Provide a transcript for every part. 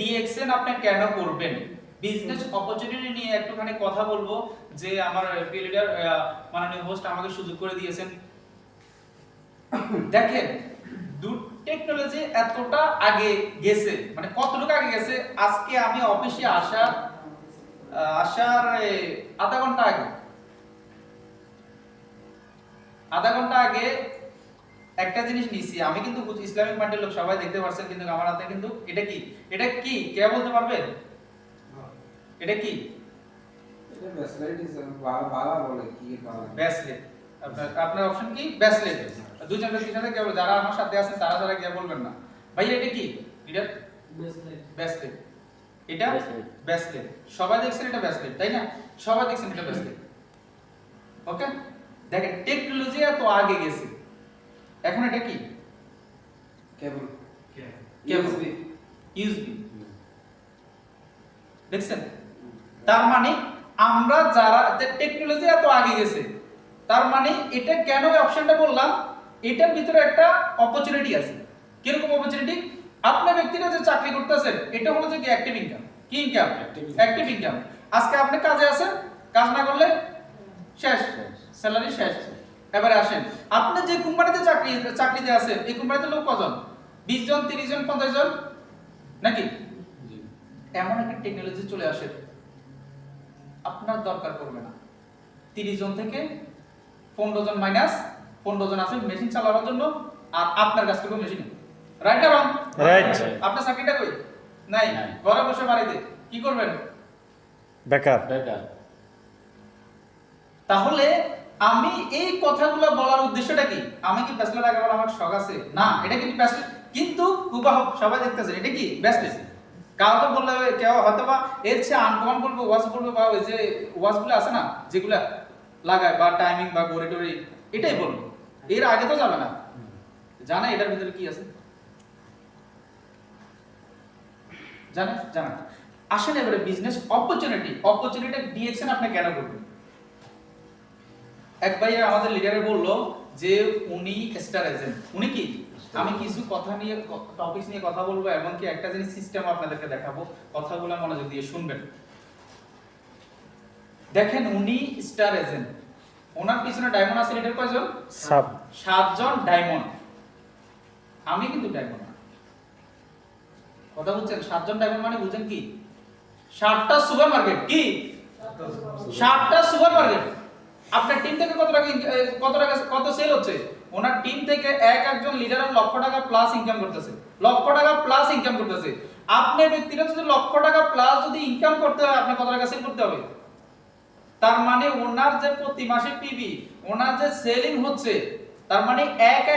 DXN আপনি কেন করবেন, বিজনেস অপরচুনিটি নিয়ে একটুখানি কথা বলবো। যে আমার প্রিয় লিডার মাননীয় হোস্ট আমাকে সুযোগ করে দিয়েছেন। দেখেন টেকনোলজি এতটা আগে গেছে, মানে কতটুকু আগে গেছে, আজকে আমি অফিসে আসার আধা ঘন্টা আগে একটা জিনিস নিছি। আমি কিন্তু ইসলামিক মার্কেটের লোক, সবাই দেখতে পাচ্ছেন, কিন্তু আমার হাতে কিন্তু এটা কি কে বলতে পারবে? এটা কি? এটা ব্যাসলাইট বালা বলে কি বালা? ব্যাসলেট। আপনার অপশন কি? ব্যাসলেট। দুইজন ব্যক্তির সাথে কেবল যারা আমার সাথে আছেন তারা যারা কি বলবেন না ভাই এটা কি? এটা ব্যাসলেট। এটা ব্যাসলেট। সবাই দেখছেন এটা ব্যাসলেট, তাই না? সবাই দেখছেন এটা ব্যাসলেট। ওকে, দেখেন টেকনোলজি এত আগে গেছে, এখন এটা কি? কেবল ইউএসবি। দেখছেন? তার মানে আমরা যারা টেকনোলজি এত আগে গেছে, তার মানে এটা কেন অপশনটা বললাম, এটার ভিতরে একটা অপরচুনিটি আছে। কিরকম অপরচুনিটি? আপনার ব্যক্তিরা যে চাকরি করতেছেন, এটা হলো যে কি অ্যাক্টিভ ইনকাম। কি ইনকাম? Active income. আজকে আপনি কাজে আছেন, কাজ না করলে শেষ, স্যালারি শেষ। এবারে আসেন, আপনি যে কোম্পানিতে চাকরিতে আছেন, এই কোম্পানিতে লোক কজন? 20 জন, 30 জন, 50 জন নাকি? এমন একটা টেকনোলজি চলে আসে, আপনার দরকার পড়বে না 30 জন থেকে 15 জন মাইনাস 15 জন আছে মেশিন চালানোর জন্য, আর আপনার কাজ করবে মেশিন। রাইট না রং? রাইট। আপনার চাকরিটা কই? নাই, ঘরে বসে বাড়িতে কি করবেন? বেকার। তাহলে আমি এই কথাগুলো বলার উদ্দেশ্যটা কি? আমি কি ব্যাচেলর আগে বলা আমার শখ আছে? না, এটা কিন্তু ব্যাচেলর, কিন্তু হুবাহুব সবাই দেখতেছে এটা কি ব্যাচেলর। কাউ তো বললে কেউ হয়তো বা এর চেয়ে আনকমন বলবে, ওয়াজ বলবে, বা ওই যে ওয়াজগুলো আছে না যেগুলা লাগায়, বা টাইমিং বা গড়ে এটাই বলবে, এর আগে তো যাবে না। জানা এটার ভিতরে কি আছে? জানা। আসেন এবারে বিজনেস অপরচুনিটি ডিএক্সএন আপনি কেন করবেন? এক ভাই আমাদের লিডারে বললো যে উনি স্টার এজেন্ট। উনি কি? আমি কিছু কথা নিয়ে টপিকস নিয়ে কথা বলবো, এবং কি একটা জিনিস সিস্টেম আপনাদেরকে দেখাবো, কথাগুলো মনোযোগ দিয়ে শুনবেন। দেখেন উনি স্টার এজেন্ট, ওনার পিছনে ডায়মন্ড আছে লিডার কয়জন? 7 জন ডায়মন্ড। আমি কিন্তু ডায়মন্ড না, কথা বুঝছেন? 7 জন ডায়মন্ড মানে বুঝেন কি? 7টা সুপারমার্কেট। কি? 7টা সুপারমার্কেট। আপনার টিম থেকে কত সেল হচ্ছে? ওনার টিম থেকে একজন লিডার লক্ষ টাকা প্লাস ইনকাম করতেছে, আপনার ব্যক্তিগত যদি লক্ষ টাকা প্লাস যদি ইনকাম করতে হয়, আপনি কত টাকা সেল করতে হবে? তার মানে ওনার যে প্রতি মাসে পিবি, ওনার যে সেলিং হচ্ছে, তার মানে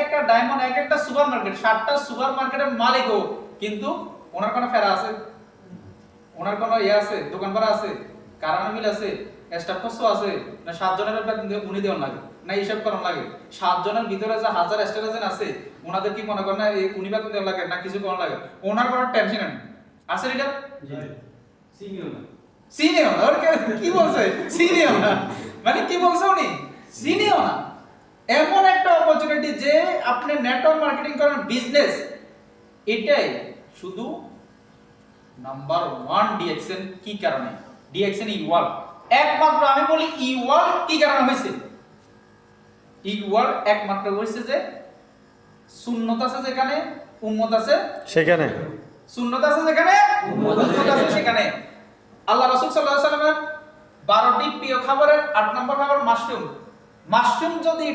একটা ডায়মন্ড, একটা সুপারমার্কেট, 7টা সুপারমার্কেটের মালিকও, কিন্তু ওনার কোনো ফেরা আছে? ওনার কোনো আছে? দোকান ভাড়া আছে? কারণ বিল আছে? স্টাফ খরচ আছে? না 7 জনের বেতন উনি দেওয়ার লাগে, না হিসাব করার লাগে? 7 জনের ভিতরে যে 1000 স্টাফ এজেন্ট আছে, ওনাদের কি মনে করেন না উনি বেতন দেওয়ার লাগে, না কিছু করার লাগে? ওনার কোনো টেনশন নেই। আছে এটা? সিনিয়র না। ওর কি বলছে? সিনিয়র না মানে কি বলছে উনি? সিনিয়র না। এমন একটা অপরচুনিটি যে আপনি নেটওয়ার্ক মার্কেটিং করেন, বিজনেস, এটাই শুধু নাম্বার 1 ডিএক্সএন। কি কারণে? ডিএক্সএন ইওয়াল একমাত্র, আমি বলি ইওয়াল কি কারণে হয়েছে? ইওয়াল একমাত্র হয়েছে যে সুন্নত আছে যেখানে, উম্মত আছে সেখানে। সুন্নত আছে যেখানে, উম্মত আছে সেখানে। আল্লাহ রাসূল সাল্লাল্লাহু আলাইহি ওয়াসাল্লামের 12টি প্রিয় খাবারের 8 নম্বর খাবার মাশরুম। যদি